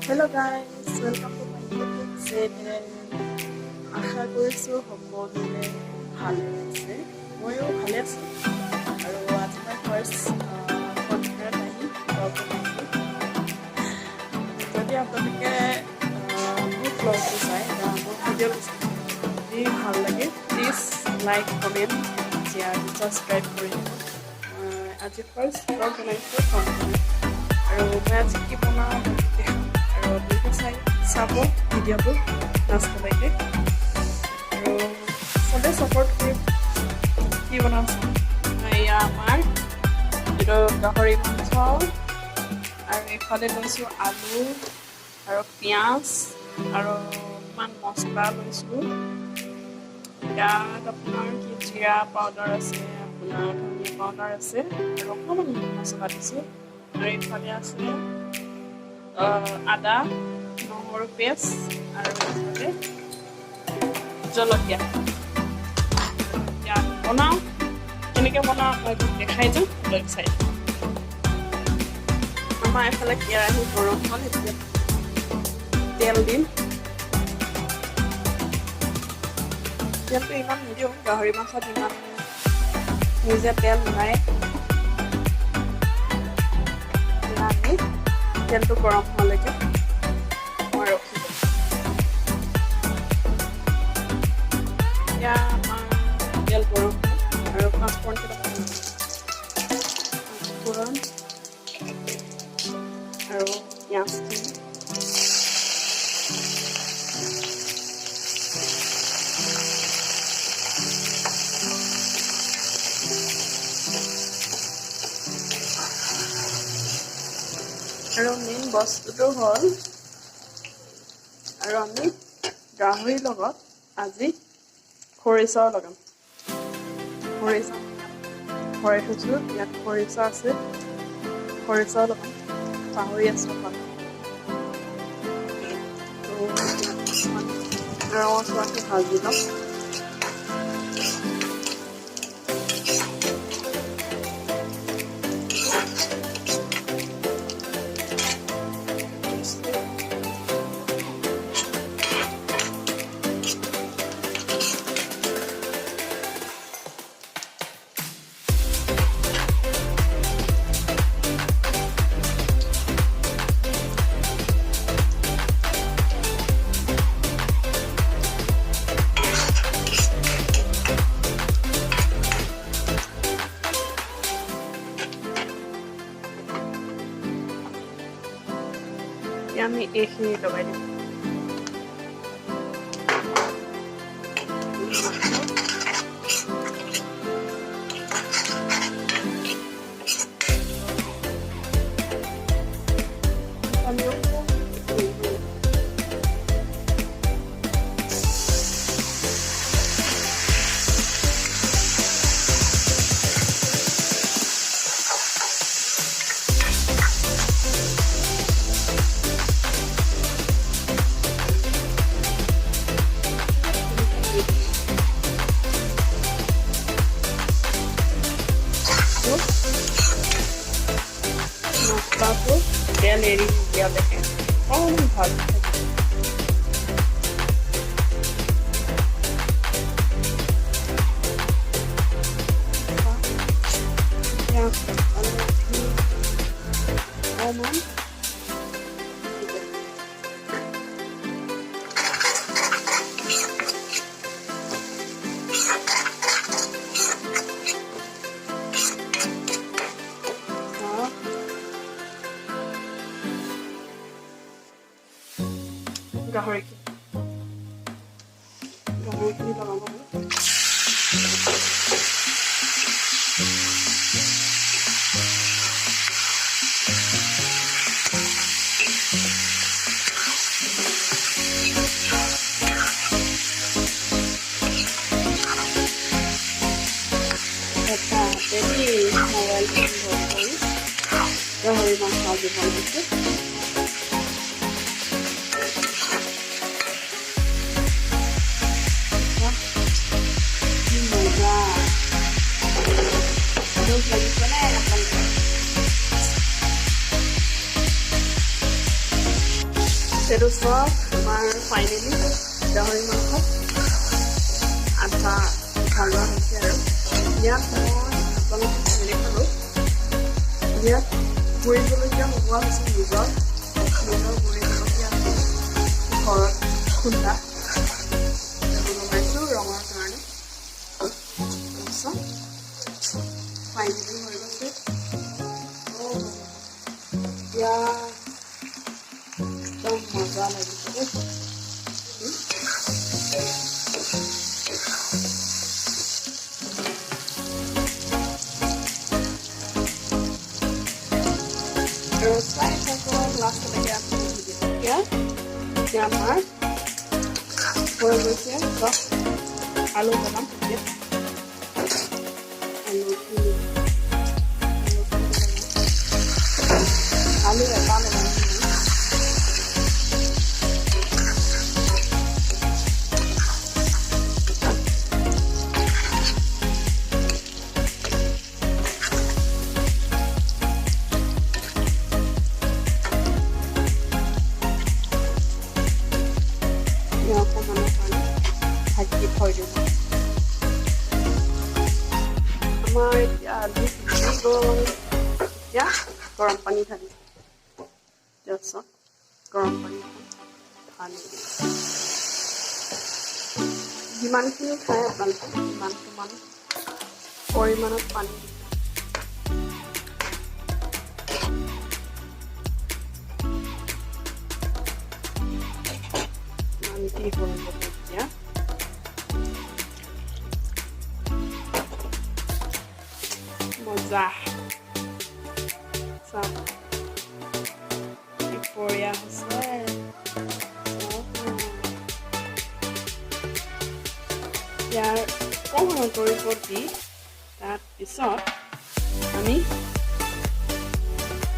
Hello guys, welcome to my YouTube channel. আশা কৰিছো সকলোৱে ভালে আছে। ময়ো ভালে আছো। আৰু আজি মই ফাৰ্ষ্ট কন্টেন্ট আহি বনাইছো। যদি আপোনালোকে মোৰ ব্লগটো চাই বা মোৰ ভিডিঅ'টো যদি ভাল লাগে please like comment share subscribe কৰি দিব। আজি ফাৰ্ষ্ট ব্লগ বনাইছো কন্টেন্ট আৰু মই আজি কি বনাওঁ আৰু আপোনালোকে চাব ভিডিঅ'টো লাষ্টলৈকে আৰু সবে ছাপোৰ্ট কৰি কি বনাইছোঁ এয়া আমাৰ এইটো গাহৰি মাংস আৰু এইফালে লৈছোঁ আলু আৰু পিঁয়াজ আৰু অকণমান মছলা লৈছোঁ। ইয়াত আপোনাৰ কি জিৰা পাউডাৰ আছে, আপোনাৰ ধনিয়া পাউডাৰ আছে আৰু অকণমান মছলা দিছোঁ আৰু এইফালে আছে আদা নহৰু পেষ্ট আৰু এইফালে জলকীয়া। এতিয়া বনাওঁ কেনেকৈ বনাওঁ আপোনাক দেখাই দিওঁ ৱেবছাইট। আমাৰ এইফালে কেৰাহী গৰম হ'ল, এতিয়া তেল দিম। তেলটো ইমান নিদিওঁ, গাহৰি মাংসত ইমান নিজে তেল নাই। আমি তেলটো গৰম হোৱালৈকে মই ৰখি দিম। এতিয়া আমাৰ তেল গৰম আৰু পাঁচফোৰণ আৰু পিঁয়াজ দিম। আৰু মেইন বস্তুটো হ'ল আৰু আমি গাহৰিৰ লগত আজি খৰিচা লগাম। খৰিচা ভৰাই থৈছোঁ, ইয়াত খৰিচা আছে, খৰিচা লগাম। পাহৰি আছোঁ মছলাটো ভাজি ল'ম। আমি এইখিনি লগাই দিম। মছলাটো তেল এৰি নিদিয়ালৈকে অকণমান ভাজি থাকিব। অকণমান গাহৰিখিনি লগাব লাগে। এটা হাতেদি মোবাইলটো বন্ধ কৰি গাহৰি মাংস ভাজি বনাইছোঁ। সেইটো চব আমাৰ ফাইনেলি গাহৰি মাংস আধা ভাজা হৈছে আৰু ইয়াত মই আপোনালোকক হেৰি খালোঁ ইয়াত গুড়ি জলকীয়া লগোৱা হৈছে নিজৰ গুড়ি জলকীয়া ঘৰত খুন্দা লগাইছোঁ ৰঙৰ কাৰণে তাৰপিছত ফাইনেলি হৈ গৈছে এতিয়া একদম মজা লাগিছে দেই আৰু চাই থাকক লাষ্টলৈকে আপুনি ভিডিঅ'টো এতিয়া আমাৰ হৈ গৈছে চব আলু বনাম এতিয়া আলু এটা বনাইছোঁ অকণমানৰ কাৰণে ঢাকি থৈ দিওঁ আমাৰ এতিয়া আলু সিজি গ'ল এতিয়া গৰম পানী ঢালি তাৰপিছত গৰম পানী ঢালি যিমানখিনি খায় আপোনালোকে সিমানটো পৰিমাণত পানী কি কৰিব এতিয়া মজা চাওক কি বঢ়িয়া হৈছে ইয়াৰ অকণমান কৰিব দি তাৰপিছত আমি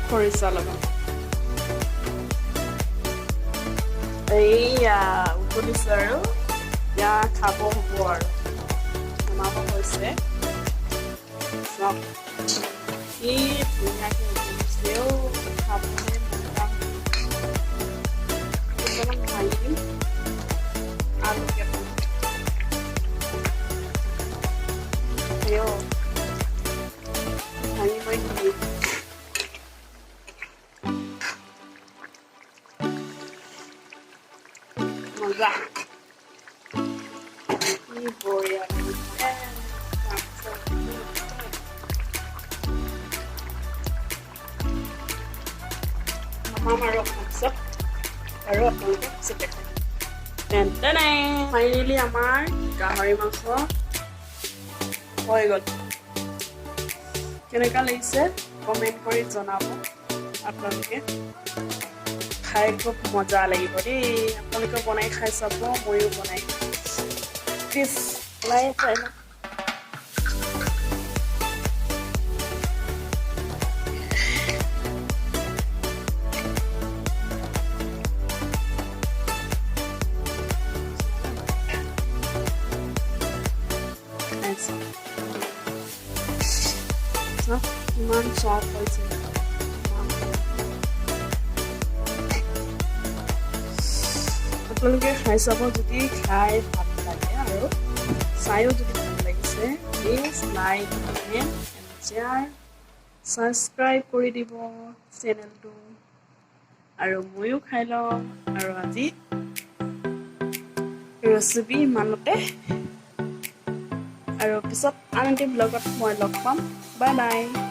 খৰিচা লগাম এইয়া উতলিছে আৰু এতিয়া খাব হ'ব আৰু বনাব হৈছে চব কি ধুনীয়াকৈ উতলিছেও খাবলৈ মজা অকণমান ভাঙি দিম আলু কেইটামান ভাঙি মই দিম মজা কি বঢ়িয়া মামাম আৰু অকণমান আৰু আপোনালোকে পিছত দেখাই ফাইনেলি আমাৰ গাহৰি মাংস হৈ গ'ল কেনেকুৱা লাগিছে কমেণ্ট কৰি জনাব আপোনালোকে খাই খুব মজা লাগিব দেই আপোনালোকে বনাই খাই চাব ময়ো বনাই প্লিজ ওলাই খাই লওক কিমান চফ্ট হৈছে আপোনালোকে খাই চাব যদি খাই ভাল লাগে আৰু চাইও যদি ভাল লাগিছে please like comment and share subscribe কৰি দিব চেনেলটো আৰু ময়ো খাই লওঁ আৰু আজি ৰেচিপি ইমানতে আৰু পিছত আন এটি ব্লগত মই লগ পাম বাই বাই